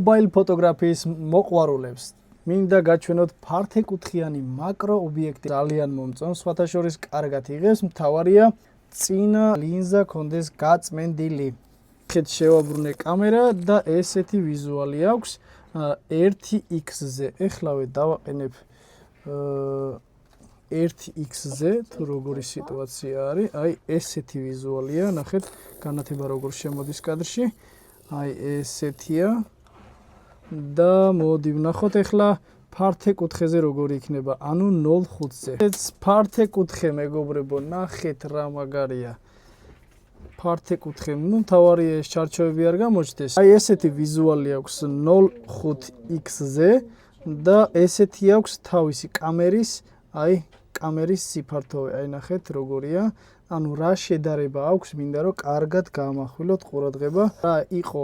mobile photography-ის მოყვარულებს მინდა გაჩვენოთ ფართეკუთხიანი მაკრო ობიექტი ძალიან მომწონს, სხვათა შორის კარგად იღებს, მთავარია წინა ლინზა კონდეს გაწმენდილი. ხეთ შევაბრუნე კამერა და ესეთი ვიზუალი აქვს 1x-ზე. ეხლავე დავაყენებ 1x-ზე, თუ როგორი სიტუაცია არის, აი ესეთი ვიზუალია, ნახეთ, განათება როგორ შემოდის კადრში. აი ესეთია. და მოდი ვნახოთ ახლა ფართეკუთხეზე როგორი იქნება, ანუ 0.5-ზე. ეს ფართეკუთხე მეგობრებო, ნახეთ რა მაგარია. ფართეკუთხე, მთავარია ეს ჩარჩოები არ გამოჩნდეს. აი ესეთი ვიზუალი აქვს 0.5x-ზე და ესეთი აქვს თავისი კამერის სიფართოვე. აი ნახეთ როგორია. ანუ რა შედარება აქვს, მინდა რომ კარგად გამახვილოთ ყურადღება. რა იყო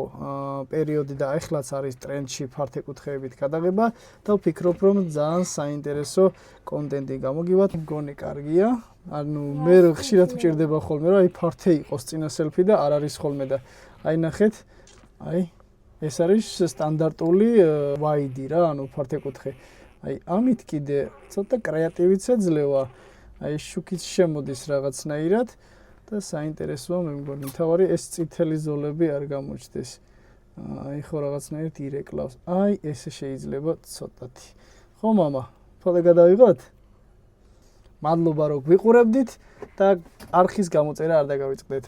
პერიოდი და ახლაც არის ტრენდში ფართეკუთხეებით გადაღება და ვფიქრობ რომ ძალიან საინტერესო კონტენტი გამოგივათ. მგონი კარგია. ანუ მე ხშირად მჭირდება ხოლმე რომ აი ფართე იყოს წინა სელფი და არ არის ხოლმე და აი ნახეთ, აი ეს არის სტანდარტული ვაიდი რა, ანუ ფართეკუთხე. აი ამით კიდე ცოტა კრეატივიც ეძლევა. აი შუქიც შემოდის რაღაცნაირად და საინტერესოა მე მგონი. მთავარი ეს წითელი ზოლები არ გამოჩნდეს. აი ხო რაღაცნაირად ირეკლავს. აი ესე შეიძლება ცოტათი. ხო მამა, ფოტო გადავიღოთ? მადლობა რომ გვიყურებდით და არხის გამოწერა არ დაგავიწყდეთ.